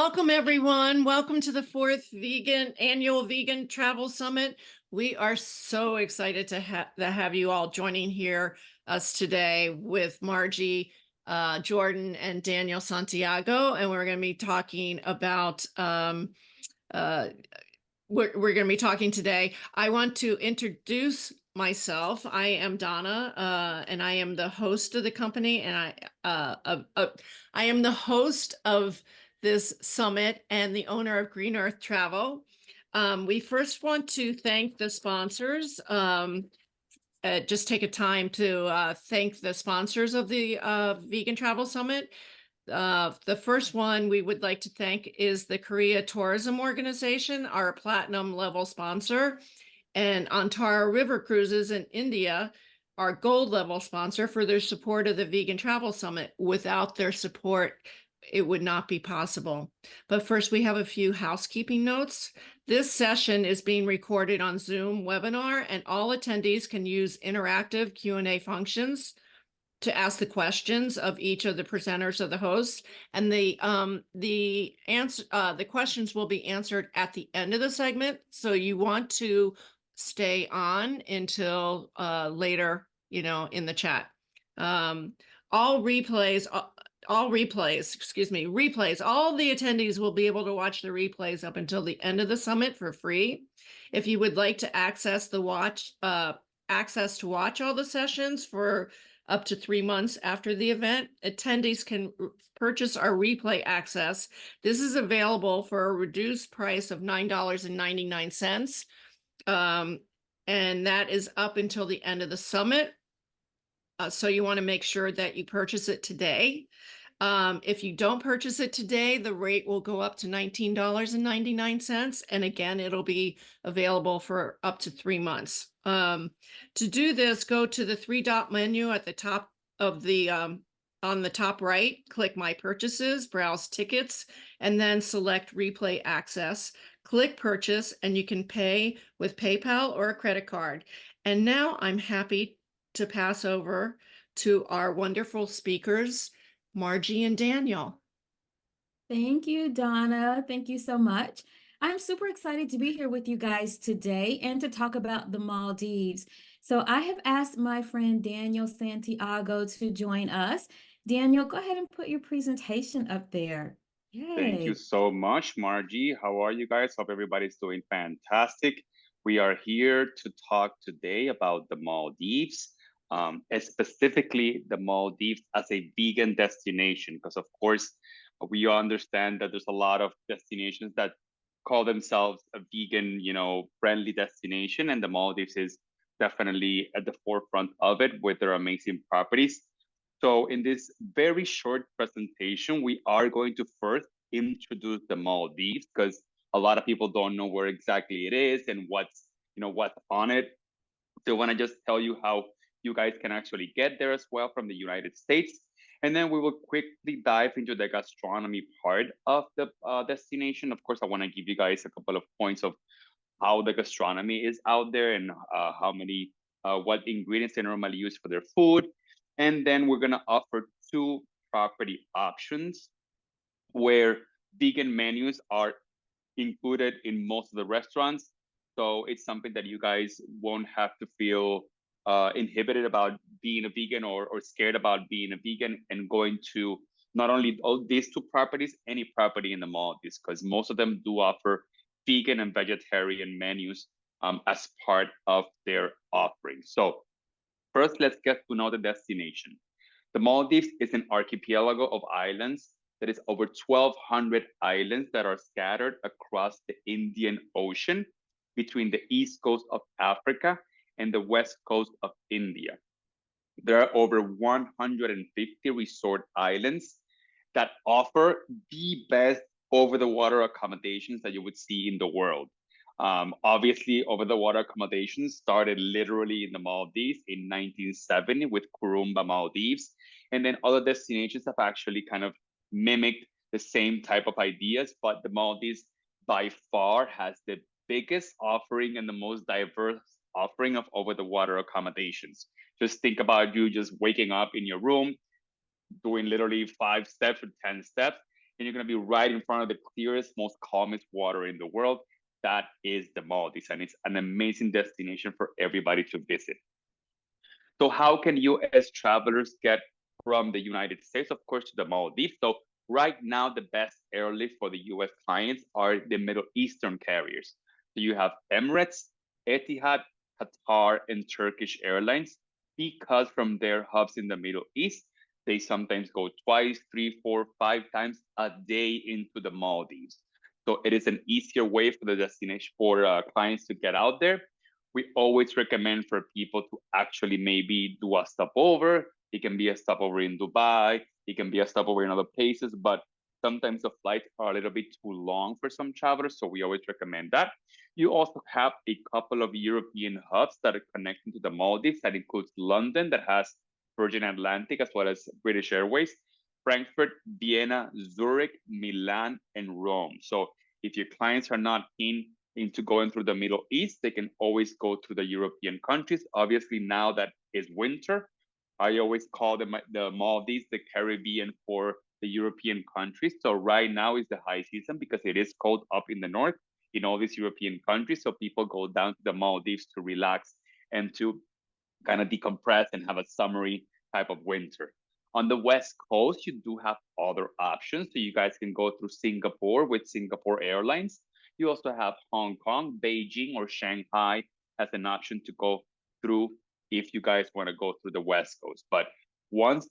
Welcome, everyone. Welcome to the fourth annual Vegan Travel Summit. We are so excited to have you all joining us today with Margie Jordan and Daniel Santiago, and we're going to be talking about we're going to be talking today. I want to introduce myself. I am Donna, and I am the host of the company, and I am the host of this summit and the owner of Green Earth Travel. We first want to thank the sponsors. Just take a time to thank the sponsors of the Vegan Travel Summit. The first one we would like to thank is the Korea Tourism Organization, our platinum level sponsor, and Antara River Cruises in India, our gold level sponsor, for their support of the Vegan Travel Summit. Without their support, it would not be possible. But first, we have a few housekeeping notes. This session is being recorded on Zoom webinar, and all attendees can use interactive Q&A functions to ask the questions of each of the presenters of the hosts, and the questions will be answered at the end of the segment. So you want to stay on until later, in the chat. All replays. All the attendees will be able to watch the replays up until the end of the summit for free. If you would like to access to watch all the sessions for up to 3 months after the event, attendees can purchase our replay access. This is available for a reduced price of $9.99. And that is up until the end of the summit. So you want to make sure that you purchase it today. If you don't purchase it today, the rate will go up to $19.99. And again, it'll be available for up to 3 months. To do this, go to the 3-dot menu at the top of the, on the top right, click My Purchases, browse tickets, and then select Replay Access. Click Purchase, and you can pay with PayPal or a credit card. And now I'm happy to pass over to our wonderful speakers, Margie and Daniel. Thank you, Donna. Thank you so much. I'm super excited to be here with you guys today and to talk about the Maldives. So I have asked my friend Daniel Santiago to join us. Daniel, go ahead and put your presentation up there. Thank you Yay. so much, Margie. How are you guys? Hope everybody's doing fantastic. We are here to talk today about the Maldives, and specifically the Maldives as a vegan destination, because of course, we understand that there's a lot of destinations that call themselves a vegan, friendly destination, and the Maldives is definitely at the forefront of it with their amazing properties. So in this very short presentation, we are going to first introduce the Maldives because a lot of people don't know where exactly it is and what's on it. So I want to just tell you how you guys can actually get there as well from the United States. And then we will quickly dive into the gastronomy part of the destination. Of course, I want to give you guys a couple of points of how the gastronomy is out there and what ingredients they normally use for their food. And then we're going to offer 2 property options where vegan menus are included in most of the restaurants. So it's something that you guys won't have to feel inhibited about being a vegan or scared about being a vegan and going to not only all these 2 properties, any property in the Maldives, because most of them do offer vegan and vegetarian menus as part of their offering. So first, let's get to know the destination. The Maldives is an archipelago of islands that is over 1,200 islands that are scattered across the Indian Ocean between the east coast of Africa and the west coast of India. There are over 150 resort islands that offer the best over-the-water accommodations that you would see in the world. Obviously, over-the-water accommodations started literally in the Maldives in 1970 with Kurumba Maldives. And then other destinations have actually kind of mimicked the same type of ideas, but the Maldives by far has the biggest offering and the most diverse offering of over-the-water accommodations. Just think about you just waking up in your room, doing literally 5 steps or 10 steps, and you're going to be right in front of the clearest, most calmest water in the world. That is the Maldives, and it's an amazing destination for everybody to visit. So how can US travelers get from the United States, of course, to the Maldives? So right now, the best airlift for the US clients are the Middle Eastern carriers. So you have Emirates, Etihad, Qatar, and Turkish Airlines, because from their hubs in the Middle East, they sometimes go twice, three, four, 5 times a day into the Maldives. So it is an easier way for the destination for clients to get out there. We always recommend for people to actually maybe do a stopover. It can be a stopover in Dubai. It can be a stopover in other places, but sometimes the flights are a little bit too long for some travelers. So we always recommend that. You also have a couple of European hubs that are connecting to the Maldives. That includes London, that has Virgin Atlantic, as well as British Airways, Frankfurt, Vienna, Zurich, Milan, and Rome. So if your clients are not into going through the Middle East, they can always go to the European countries. Obviously, now that is winter, I always call the Maldives the Caribbean for the European countries. So right now is the high season because it is cold up in the north in all these European countries. So people go down to the Maldives to relax and to kind of decompress and have a summery type of winter. On the West Coast, you do have other options. So you guys can go through Singapore with Singapore Airlines. You also have Hong Kong, Beijing, or Shanghai as an option to go through if you guys want to go through the West Coast. But once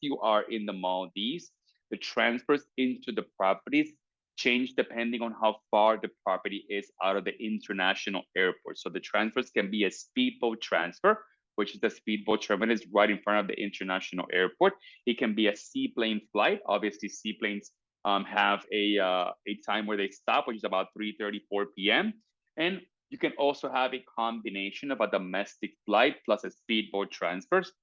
you are in the Maldives, the transfers into the properties change depending on how far the property is out of the international airport. So the transfers can be a speedboat transfer, which is the speedboat terminus right in front of the international airport. It can be a seaplane flight. Obviously, seaplanes have a time where they stop, which is about 3:34 p.m. And you can also have a combination of a domestic flight plus a speedboat transfers.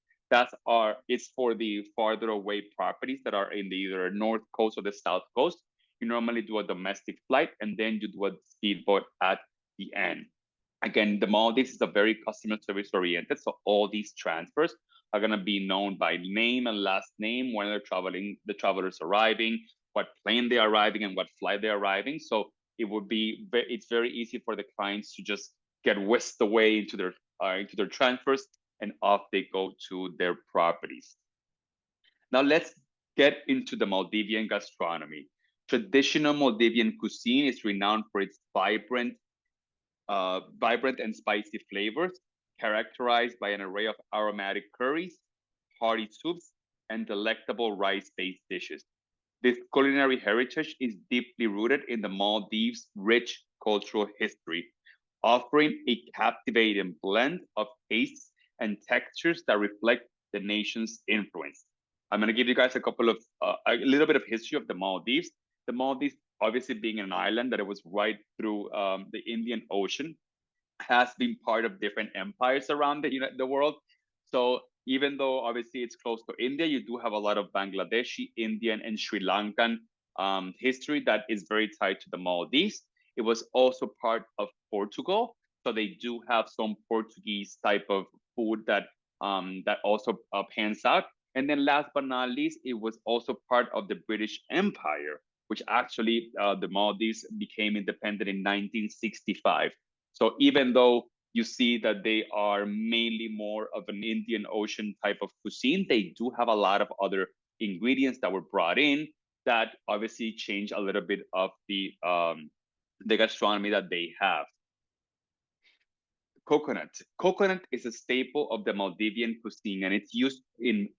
It's for the farther away properties that are in the either north coast or the south coast. You normally do a domestic flight and then you do a speedboat at the end. Again, the Maldives is a very customer service oriented, so all these transfers are going to be known by name and last name when they're traveling, the travelers arriving, what plane they're arriving, and what flight they're arriving. So it's very easy for the clients to just get whisked away into their transfers, and off they go to their properties. Now let's get into the Maldivian gastronomy. Traditional Maldivian cuisine is renowned for its vibrant and spicy flavors, characterized by an array of aromatic curries, hearty soups, and delectable rice-based dishes. This culinary heritage is deeply rooted in the Maldives' rich cultural history, offering a captivating blend of tastes and textures that reflect the nation's influence. I'm going to give you guys a little bit of history of the Maldives. The Maldives, obviously being an island that it was right through the Indian Ocean, has been part of different empires around the world. So even though obviously it's close to India, you do have a lot of Bangladeshi, Indian, and Sri Lankan history that is very tied to the Maldives. It was also part of Portugal, so they do have some Portuguese type of food that also pans out. And then last but not least, it was also part of the British Empire, which actually the Maldives became independent in 1965. So even though you see that they are mainly more of an Indian Ocean type of cuisine, they do have a lot of other ingredients that were brought in that obviously change a little bit of the gastronomy that they have. Coconut. Coconut is a staple of the Maldivian cuisine, and it's used in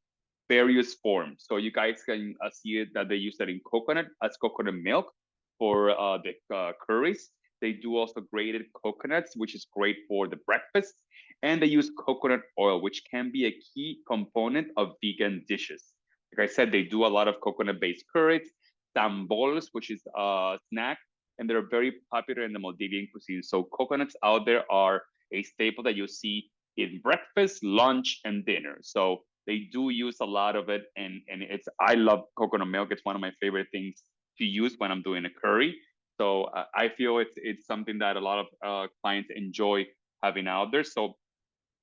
various forms. So you guys can see it that they use that in coconut as coconut milk for the curries. They do also grated coconuts, which is great for the breakfast. And they use coconut oil, which can be a key component of vegan dishes. Like I said, they do a lot of coconut-based curries, tambols, which is a snack, and they're very popular in the Maldivian cuisine. So coconuts out there are a staple that you see in breakfast, lunch, and dinner. So they do use a lot of it, and I love coconut milk. It's one of my favorite things to use when I'm doing a curry. So I feel it's something that a lot of clients enjoy having out there. So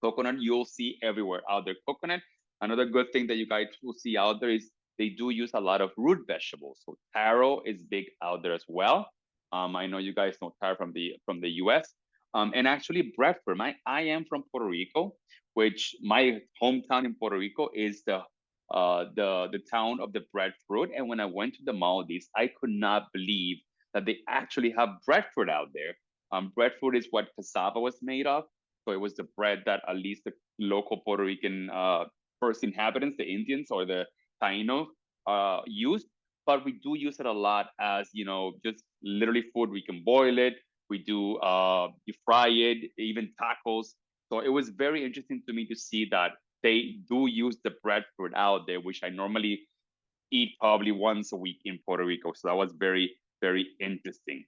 coconut you'll see everywhere out there. Coconut. Another good thing that you guys will see out there is they do use a lot of root vegetables. So taro is big out there as well. I know you guys know taro from the US. And actually breadfruit. I am from Puerto Rico, which my hometown in Puerto Rico is the town of the breadfruit. And when I went to the Maldives, I could not believe that they actually have breadfruit out there. Breadfruit is what cassava was made of. So it was the bread that at least the local Puerto Rican first inhabitants, the Indians or the Taino, used. But we do use it a lot as, just literally food. We can boil it. We do you fry it, even tacos. So it was very interesting to me to see that they do use the breadfruit out there, which I normally eat probably once a week in Puerto Rico. So that was very, very interesting.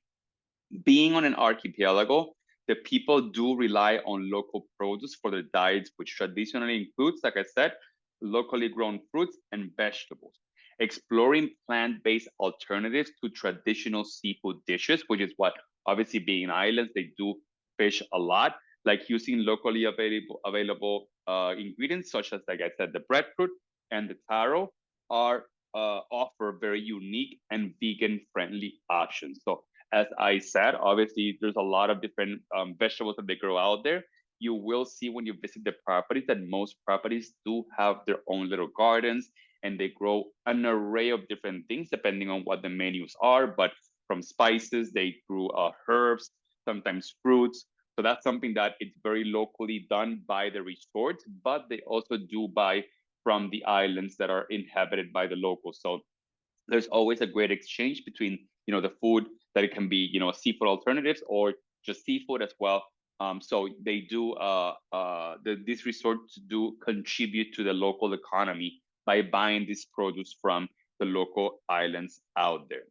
Being on an archipelago, the people do rely on local produce for their diets, which traditionally includes, like I said, locally grown fruits and vegetables. Exploring plant-based alternatives to traditional seafood dishes, which is what obviously being islands, they do fish a lot, like using locally available ingredients, such as, like I said, the breadfruit and the taro are offer very unique and vegan-friendly options. So as I said, obviously there's a lot of different vegetables that they grow out there. You will see when you visit the properties that most properties do have their own little gardens, and they grow an array of different things depending on what the menus are. But from spices, they grew herbs, sometimes fruits. So that's something that it's very locally done by the resorts, but they also do buy from the islands that are inhabited by the locals. So there's always a great exchange between the food that it can be seafood alternatives or just seafood as well. So they do these resorts do contribute to the local economy by buying this produce from the local islands out there.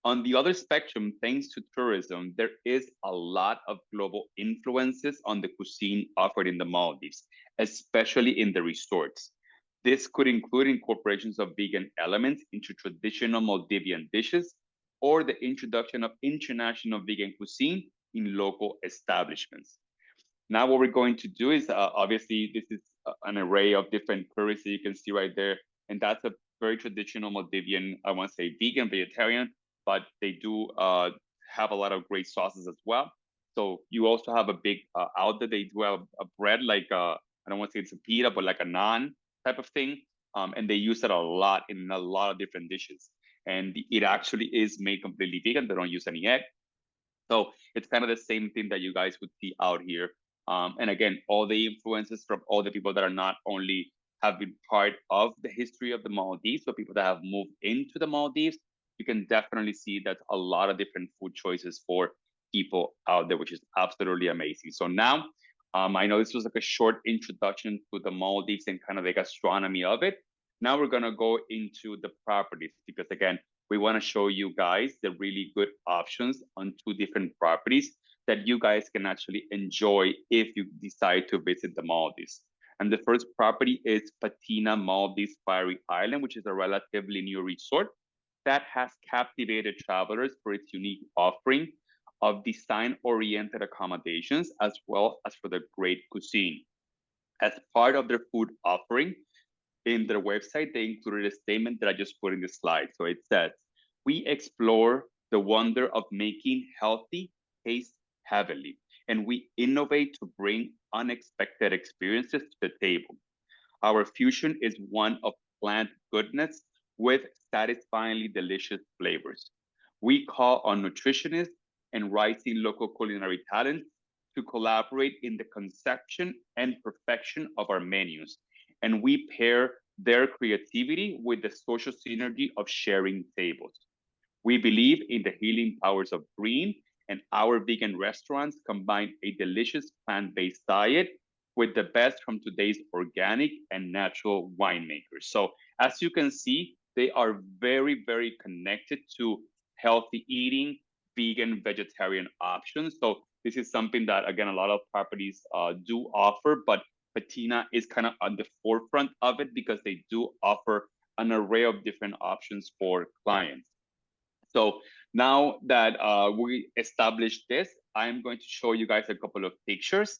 On the other spectrum, thanks to tourism, there is a lot of global influences on the cuisine offered in the Maldives, especially in the resorts. This could include incorporations of vegan elements into traditional Maldivian dishes or the introduction of international vegan cuisine in local establishments. Now, what we're going to do is obviously this is an array of different curries that you can see right there. And that's a very traditional Maldivian, I want to say vegan, vegetarian, but they do have a lot of great sauces as well. So you also have a big out there. They do have a bread like I don't want to say it's a pita, but like a naan type of thing. And they use it a lot in a lot of different dishes. And it actually is made completely vegan. They don't use any egg. So it's kind of the same thing that you guys would see out here. And again, all the influences from all the people that are not only have been part of the history of the Maldives, but people that have moved into the Maldives, you can definitely see that a lot of different food choices for people out there, which is absolutely amazing. So now, I know this was like a short introduction to the Maldives and kind of the gastronomy of it. Now we're gonna go into the properties because again, we want to show you guys the really good options on 2 different properties that you guys can actually enjoy if you decide to visit the Maldives. And the first property is Patina Maldives Fiery Island, which is a relatively new resort that has captivated travelers for its unique offering of design-oriented accommodations as well as for the great cuisine. As part of their food offering, in their website, they included a statement that I just put in the slide. So it says, we explore the wonder of making healthy taste heavenly, and we innovate to bring unexpected experiences to the table. Our fusion is one of plant goodness with satisfyingly delicious flavors. We call on nutritionists and rising local culinary talents to collaborate in the conception and perfection of our menus, and we pair their creativity with the social synergy of sharing tables. We believe in the healing powers of green, and our vegan restaurants combine a delicious plant-based diet with the best from today's organic and natural winemakers. So as you can see, they are very, very connected to healthy eating, vegan, vegetarian options. So this is something that, again, a lot of properties do offer, but Patina is kind of on the forefront of it because they do offer an array of different options for clients. So now that we established this, I'm going to show you guys a couple of pictures.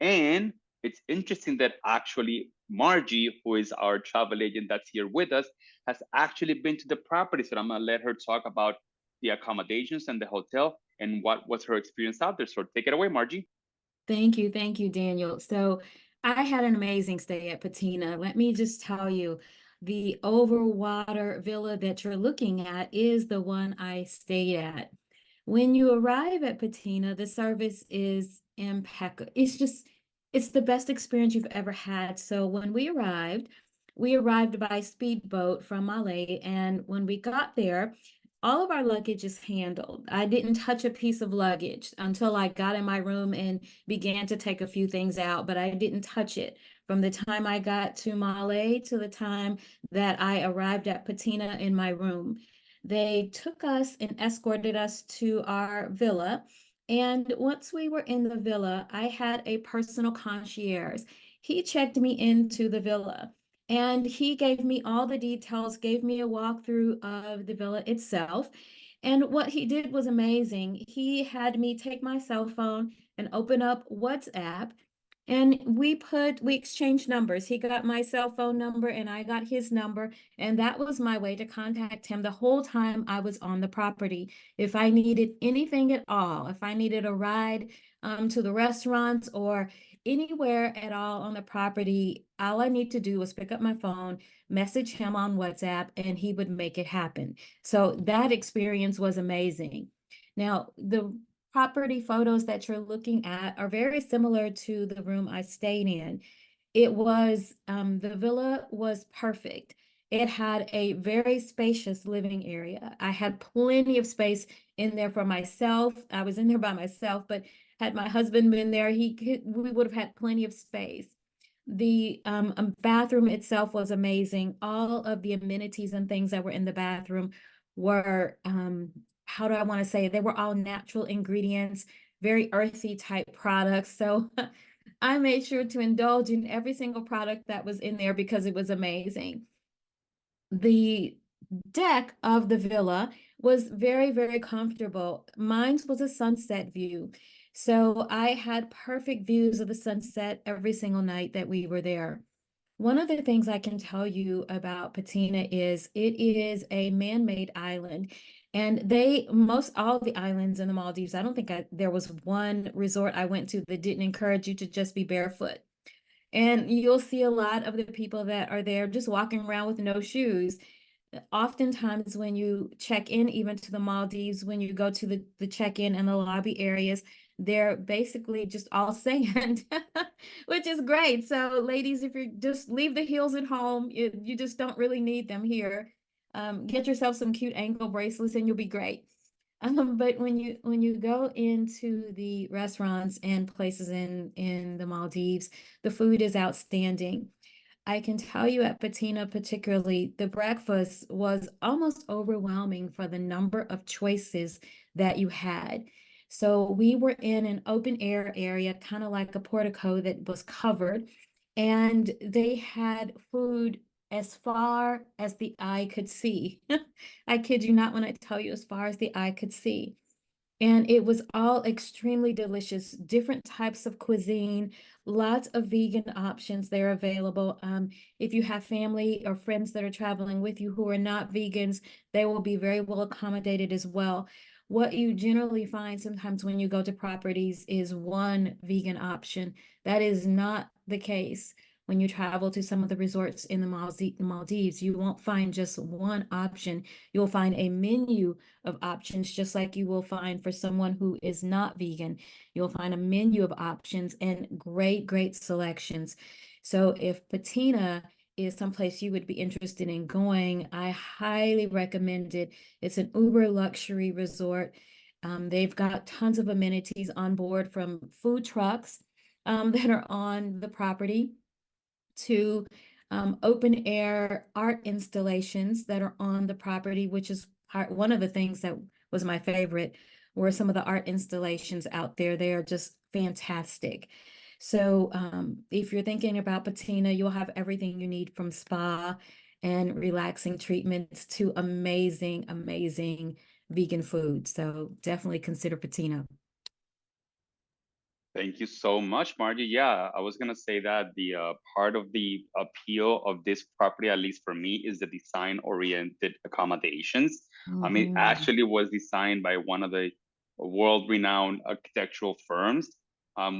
And it's interesting that actually Margie, who is our travel agent that's here with us, has actually been to the property. So I'm gonna let her talk about the accommodations and the hotel and what was her experience out there. So take it away, Margie. Thank you, Daniel. So I had an amazing stay at Patina. Let me just tell you, the overwater villa that you're looking at is the one I stayed at. When you arrive at Patina, the service is impeccable. It's the best experience you've ever had. So when we arrived by speedboat from Malé, and when we got there, all of our luggage is handled. I didn't touch a piece of luggage until I got in my room and began to take a few things out, but I didn't touch it. From the time I got to Malé to the time that I arrived at Patina in my room, they took us and escorted us to our villa. And once we were in the villa, I had a personal concierge. He checked me into the villa. And he gave me all the details, gave me a walkthrough of the villa itself. And what he did was amazing. He had me take my cell phone and open up WhatsApp. And we exchanged numbers. He got my cell phone number and I got his number. And that was my way to contact him the whole time I was on the property. If I needed anything at all, if I needed a ride to the restaurants or anywhere at all on the property, all I need to do was pick up my phone, message him on WhatsApp, and he would make it happen. So that experience was amazing. Now, the property photos that you're looking at are very similar to the room I stayed in. The villa was perfect. It had a very spacious living area. I had plenty of space in there for myself. I was in there by myself, but had my husband been there, we would have had plenty of space. The bathroom itself was amazing. All of the amenities and things that were in the bathroom were, how do I want to say it? They were all natural ingredients, very earthy type products. So I made sure to indulge in every single product that was in there because it was amazing. The deck of the villa was very, very comfortable. Mine was a sunset view. So I had perfect views of the sunset every single night that we were there. One of the things I can tell you about Patina is it is a man-made island. And most all the islands in the Maldives, I don't think there was one resort I went to that didn't encourage you to just be barefoot. And you'll see a lot of the people that are there just walking around with no shoes. Oftentimes when you check in, even to the Maldives, when you go to the check-in and the lobby areas, they're basically just all sand, which is great. So ladies, if you just leave the heels at home, you just don't really need them here. Get yourself some cute ankle bracelets and you'll be great. But when you go into the restaurants and places in the Maldives, the food is outstanding. I can tell you at Patina particularly, the breakfast was almost overwhelming for the number of choices that you had. So we were in an open air area, kind of like a portico that was covered, and they had food as far as the eye could see. I kid you not when I tell you as far as the eye could see. And it was all extremely delicious, different types of cuisine, lots of vegan options there available. If you have family or friends that are traveling with you who are not vegans, they will be very well accommodated as well. What you generally find sometimes when you go to properties is one vegan option. That is not the case. When you travel to some of the resorts in the Maldives, you won't find just one option. You'll find a menu of options, just like you will find for someone who is not vegan. You'll find a menu of options and great, great selections. So if Patina is someplace you would be interested in going, I highly recommend it. It's an uber luxury resort. They've got tons of amenities on board, from food trucks that are on the property to open air art installations that are on the property, which is one of the things that was my favorite, were some of the art installations out there. They are just fantastic. So if you're thinking about Patina, you'll have everything you need, from spa and relaxing treatments to amazing, amazing vegan food. So definitely consider Patina. Thank you so much, Margie. Yeah, I was gonna say that the part of the appeal of this property, at least for me, is the design-oriented accommodations. It Mhm. actually was designed by one of the world-renowned architectural firms,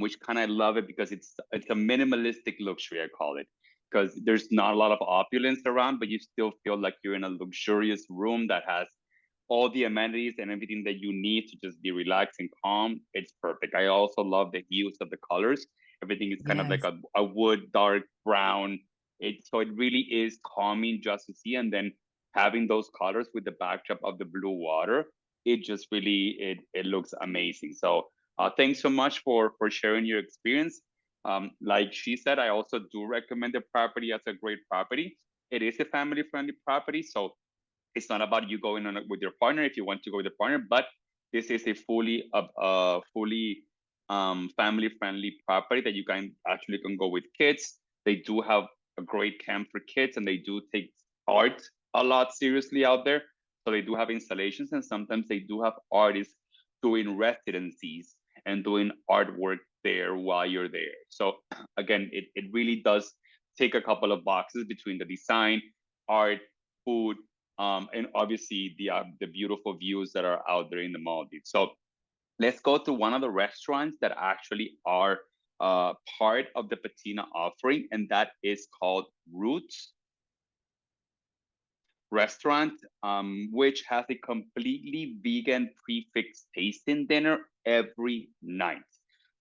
which kind of love it because it's a minimalistic luxury, I call it, because there's not a lot of opulence around, but you still feel like you're in a luxurious room that has all the amenities and everything that you need to just be relaxed and calm. It's perfect. I also love the hues of the colors. Everything is kind of like Yes. a wood dark brown. So it really is calming just to see. And then having those colors with the backdrop of the blue water, it just really it looks amazing. So thanks so much for sharing your experience. Like she said, I also do recommend the property as a great property. It is a family friendly property, so it's not about you going on it with your partner if you want to go with a partner, but this is a fully family friendly property that you can go with kids. They do have a great camp for kids, and they do take art a lot seriously out there. So they do have installations, and sometimes they do have artists doing residencies and doing artwork there while you're there. So again, it really does take a couple of boxes between the design, art, food, and obviously the beautiful views that are out there in the Maldives. So let's go to one of the restaurants that actually are part of the patina offering, and that is called Roots Restaurant, which has a completely vegan prefix tasting dinner every night.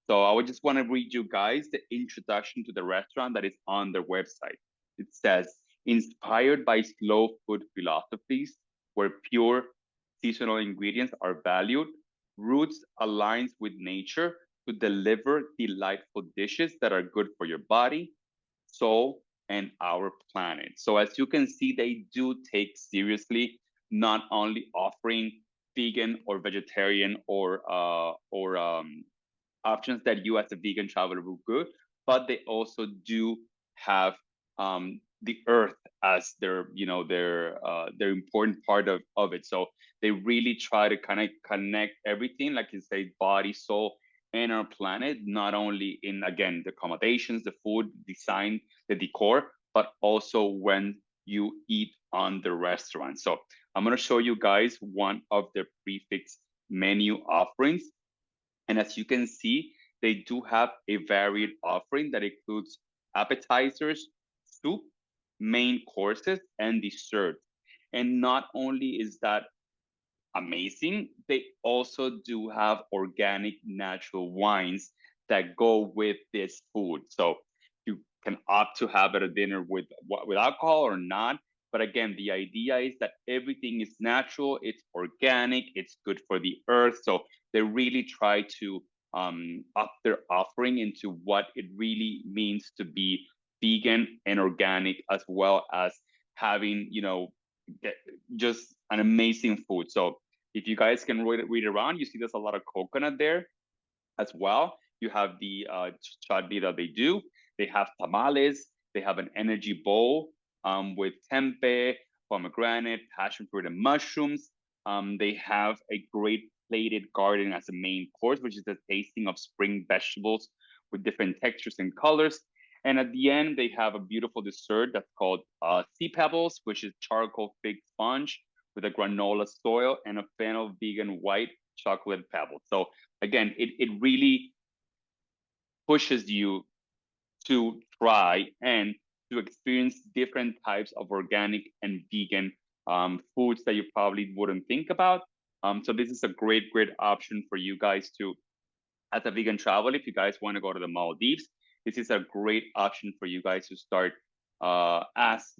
So I would just want to read you guys the introduction to the restaurant that is on their website. It says, inspired by slow food philosophies where pure seasonal ingredients are valued, Roots aligns with nature to deliver delightful dishes that are good for your body, soul, and our planet. So as you can see, they do take seriously not only offering vegan or vegetarian or options that you as a vegan traveler will good, but they also do have the earth as their important part of it. So they really try to kind of connect everything, like you say, body, soul, and our planet, not only in again the accommodations, the food, design, the decor, but also when you eat on the restaurant. So I'm gonna show you guys one of the prefix menu offerings. And as you can see, they do have a varied offering that includes appetizers, soup, main courses, and dessert. And not only is that amazing, they also do have organic natural wines that go with this food. So you can opt to have it at dinner with alcohol or not. But again, the idea is that everything is natural, it's organic, it's good for the earth. So they really try to up their offering into what it really means to be vegan and organic, as well as having, just an amazing food. So if you guys can read around, you see there's a lot of coconut there as well. You have the chutney that they do. They have tamales. They have an energy bowl with tempeh, pomegranate, passion fruit, and mushrooms. They have a great plated garden as a main course, which is a tasting of spring vegetables with different textures and colors. And at the end, they have a beautiful dessert that's called sea pebbles, which is charcoal fig sponge with a granola soil and a fennel vegan white chocolate pebble. So again, it really pushes you to try and to experience different types of organic and vegan foods that you probably wouldn't think about. So this is a great option for you guys to, as a vegan travel, if you guys want to go to the Maldives, this is a great option for you guys to start as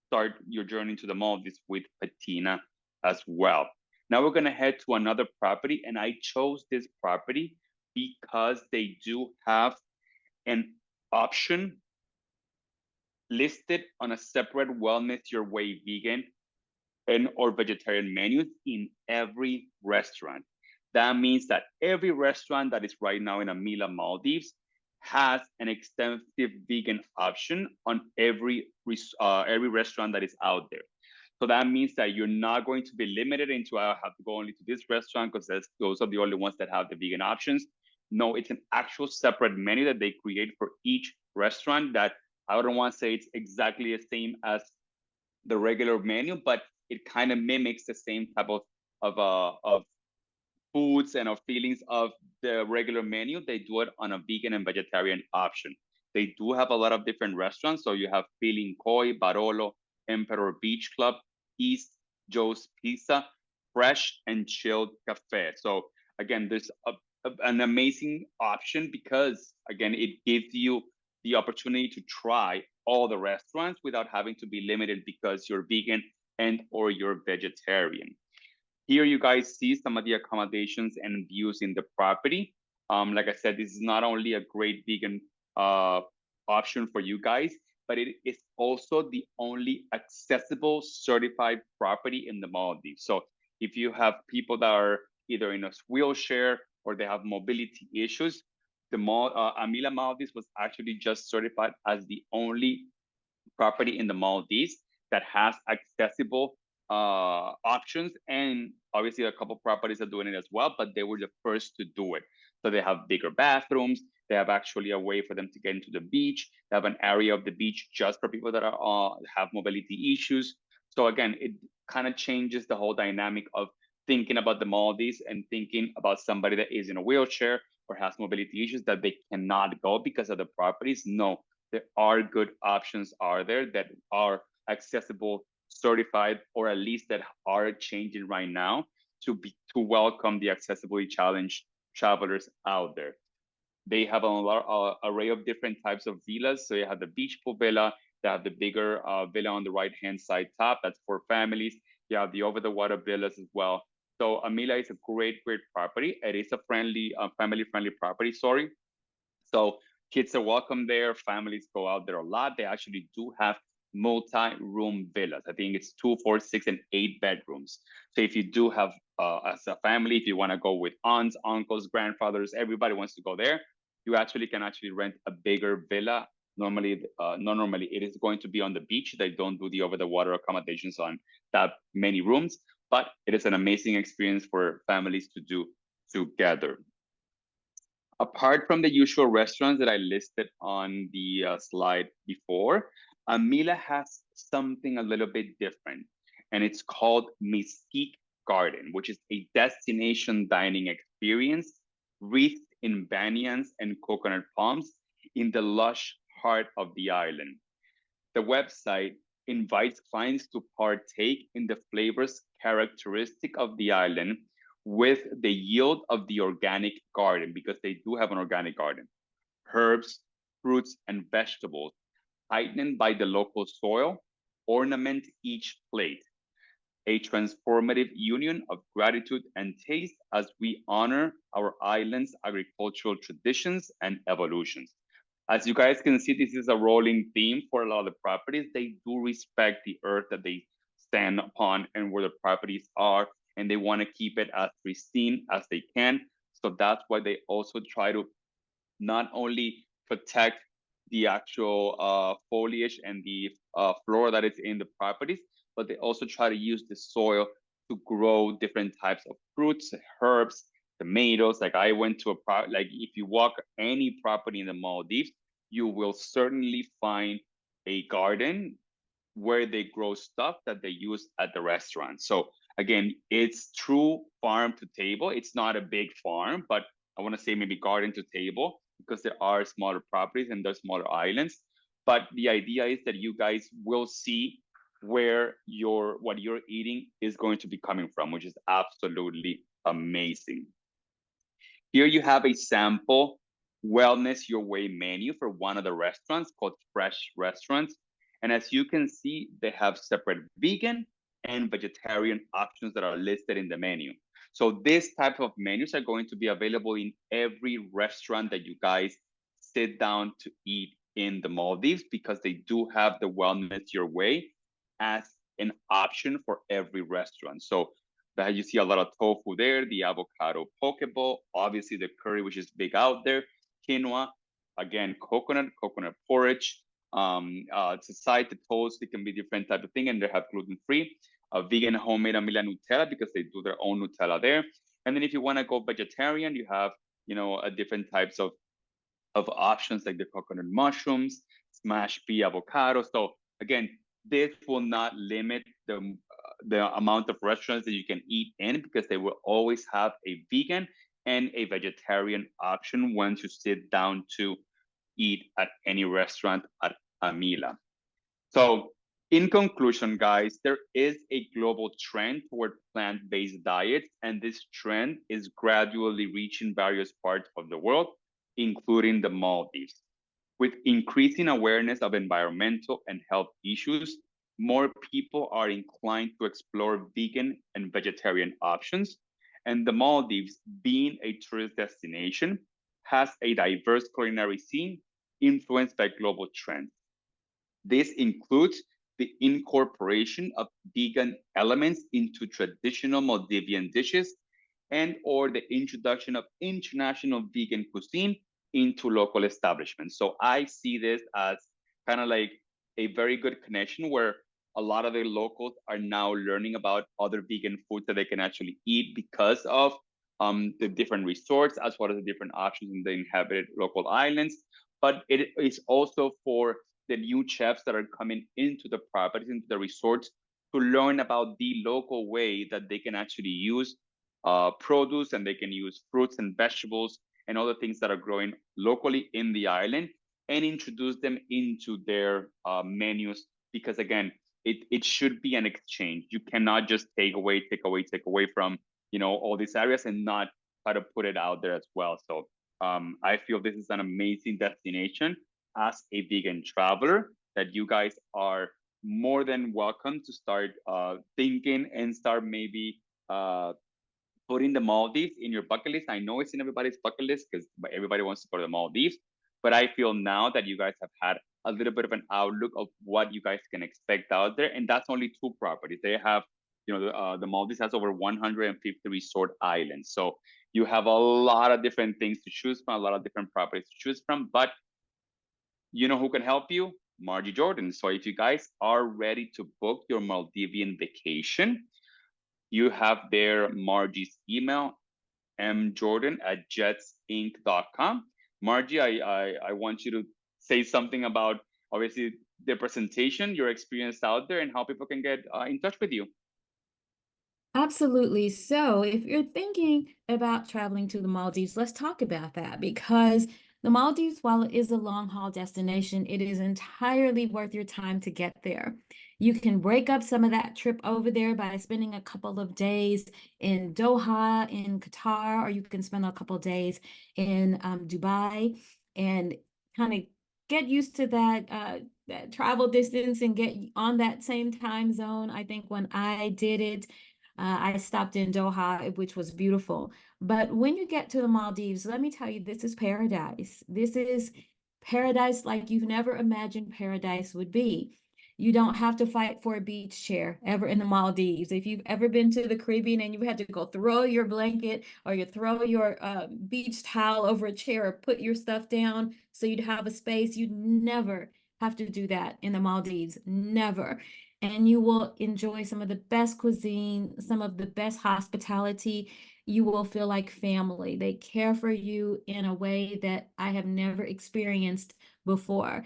start your journey to the Maldives with patina as well. Now we're gonna head to another property, and I chose this property because they do have an option listed on a separate wellness your way vegan and or vegetarian menus in every restaurant. That means that every restaurant that is right now in Amila, Maldives, has an extensive vegan option on every restaurant that is out there. So that means that you're not going to be limited into I have to go only to this restaurant because those are the only ones that have the vegan options. No, it's an actual separate menu that they create for each restaurant that I don't want to say it's exactly the same as the regular menu, but it kind of mimics the same type of foods and of feelings of the regular menu. They do it on a vegan and vegetarian option. They do have a lot of different restaurants. So you have Feeling Koi, Barolo, Emperor Beach Club, East, Joe's Pizza, Fresh and Chilled Cafe. So again, there's an amazing option because again, it gives you the opportunity to try all the restaurants without having to be limited because you're vegan and or you're vegetarian. Here you guys see some of the accommodations and views in the property. Like I said, this is not only a great vegan option for you guys, but it is also the only accessible certified property in the Maldives. So if you have people that are either in a wheelchair or they have mobility issues, the Amila Maldives was actually just certified as the only property in the Maldives that has accessible options, and obviously a couple properties are doing it as well, but they were the first to do it. So they have bigger bathrooms, they have actually a way for them to get into the beach, they have an area of the beach just for people that are have mobility issues. So again, it kind of changes the whole dynamic of thinking about the Maldives and thinking about somebody that is in a wheelchair or has mobility issues that they cannot go because of the properties. No, there are good options are there that are accessible, certified, or at least that are changing right now to welcome the accessibility challenged travelers out there. They have a array of different types of villas. So you have the beach pool villa, they have the bigger villa on the right hand side top. That's for families. You have the over the water villas as well. So Amila is a great property. It is a family friendly property. Sorry. So kids are welcome there. Families go out there a lot. They actually do have multi-room villas. I think it's 2, 4, 6, and 8 bedrooms. So if you do have, as a family, if you want to go with aunts, uncles, grandfathers, everybody wants to go there, you actually can rent a bigger villa. Normally, not normally, it is going to be on the beach. They don't do the over-the-water accommodations on that many rooms, but it is an amazing experience for families to do together. Apart from the usual restaurants that I listed on the slide before, Amila has something a little bit different, and it's called Mystique Garden, which is a destination dining experience wreathed in banyans and coconut palms in the lush heart of the island. The website invites clients to partake in the flavors characteristic of the island with the yield of the organic garden, because they do have an organic garden. Herbs, fruits, and vegetables, heightened by the local soil, ornament each plate. A transformative union of gratitude and taste as we honor our island's agricultural traditions and evolutions. As you guys can see, this is a rolling theme for a lot of the properties. They do respect the earth that they stand upon and where the properties are, and they want to keep it as pristine as they can. So that's why they also try to not only protect the actual foliage and the flora that is in the properties, but they also try to use the soil to grow different types of fruits, herbs, tomatoes. Like I went to like if you walk any property in the Maldives, you will certainly find a garden where they grow stuff that they use at the restaurant. So again, it's true farm to table. It's not a big farm, but I want to say maybe garden to table because there are smaller properties and there's smaller islands. But the idea is that you guys will see where what you're eating is going to be coming from, which is absolutely amazing. Here you have a sample wellness your way menu for one of the restaurants called Fresh Restaurants. And as you can see, they have separate vegan and vegetarian options that are listed in the menu. So this type of menus are going to be available in every restaurant that you guys sit down to eat in the Maldives, because they do have the wellness your way as an option for every restaurant. So that you see a lot of tofu there, the avocado poke bowl, obviously the curry, which is big out there, quinoa, again, coconut porridge, to side the toast, it can be different type of thing, and they have gluten-free, vegan homemade Amila Nutella, because they do their own Nutella there. And then if you want to go vegetarian, you have different types of options like the coconut mushrooms, smashed pea avocado. So again, this will not limit the amount of restaurants that you can eat in, because they will always have a vegan and a vegetarian option once you sit down to eat at any restaurant at Amila. So in conclusion, guys, there is a global trend toward plant-based diets, and this trend is gradually reaching various parts of the world, including the Maldives. With increasing awareness of environmental and health issues, more people are inclined to explore vegan and vegetarian options. And the Maldives, being a tourist destination, has a diverse culinary scene influenced by global trends. This includes the incorporation of vegan elements into traditional Maldivian dishes, and or the introduction of international vegan cuisine into local establishments. So I see this as kind of like a very good connection, where a lot of the locals are now learning about other vegan foods that they can actually eat because of the different resorts, as well as the different options in the inhabited local islands. But it is also for the new chefs that are coming into the properties, into the resorts, to learn about the local way that they can actually use produce, and they can use fruits and vegetables and other things that are growing locally in the island, and introduce them into their menus. Because again, it should be an exchange. You cannot just take away from all these areas and not try to put it out there as well. So I feel this is an amazing destination as a vegan traveler, that you guys are more than welcome to start thinking and start maybe putting the Maldives in your bucket list. I know it's in everybody's bucket list because everybody wants to go to the Maldives, but I feel now that you guys have had a little bit of an outlook of what you guys can expect out there, and that's only 2 properties. They have, the Maldives has over 150 resort islands, so you have a lot of different things to choose from, a lot of different properties to choose from. But you know who can help you? Margie Jordan. So if you guys are ready to book your Maldivian vacation, you have there Margie's email, mjordan@jetsinc.com. Margie, I want you to say something about, obviously, the presentation, your experience out there, and how people can get in touch with you. Absolutely. So, if you're thinking about traveling to the Maldives, let's talk about that, because the Maldives, while it is a long haul destination, it is entirely worth your time to get there. You can break up some of that trip over there by spending a couple of days in Doha, in Qatar, or you can spend a couple of days in Dubai and kind of get used to that travel distance and get on that same time zone. I think when I did it, I stopped in Doha, which was beautiful. But when you get to the Maldives, let me tell you, this is paradise. This is paradise like you've never imagined paradise would be. You don't have to fight for a beach chair ever in the Maldives. If you've ever been to the Caribbean and you've had to go throw your blanket or you throw your beach towel over a chair or put your stuff down so you'd have a space, you'd never have to do that in the Maldives. Never. And you will enjoy some of the best cuisine, some of the best hospitality. You will feel like family. They care for you in a way that I have never experienced before.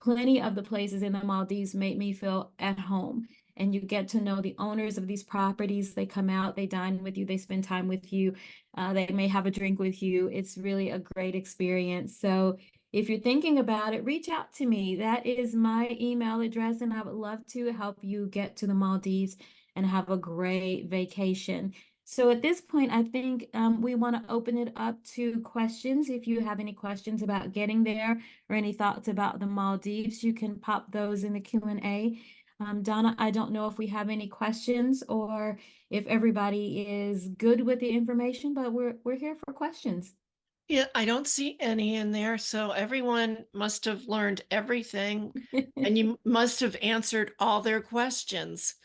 Plenty of the places in the Maldives made me feel at home. And you get to know the owners of these properties. They come out, they dine with you, they spend time with you, they may have a drink with you. It's really a great experience. So if you're thinking about it, reach out to me. That is my email address, and I would love to help you get to the Maldives and have a great vacation. So at this point, I think we want to open it up to questions. If you have any questions about getting there or any thoughts about the Maldives, you can pop those in the Q&A. Donna, I don't know if we have any questions or if everybody is good with the information, but we're here for questions. Yeah, I don't see any in there, so everyone must have learned everything, and you must have answered all their questions.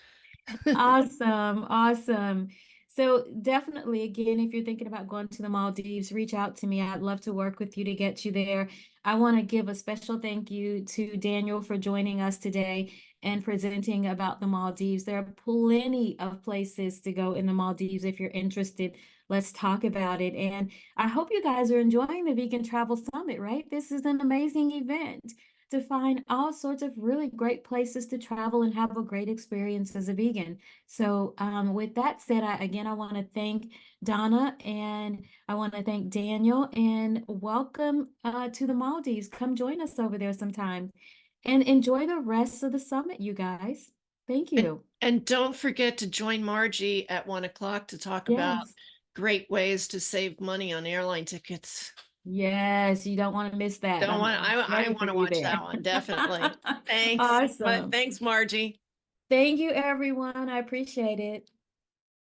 Awesome, awesome. So definitely, again, if you're thinking about going to the Maldives, reach out to me. I'd love to work with you to get you there. I want to give a special thank you to Daniel for joining us today and presenting about the Maldives. There are plenty of places to go in the Maldives if you're interested. let's talk about it. And I hope you guys are enjoying the Vegan Travel Summit, right? This is an amazing event to find all sorts of really great places to travel and have a great experience as a vegan. So, with that said, I want to thank Donna and I want to thank Daniel and welcome to the Maldives. Come join us over there sometime and enjoy the rest of the summit, you guys. Thank And you. and don't forget to join Margie at 1 o'clock to talk about Yes. great ways to save money on airline tickets. Yes, you don't want to miss that. Don't I'm want I ready want for to you watch there. that one, definitely. Thanks. But Awesome. thanks, Margie. Thank you, everyone. I appreciate it.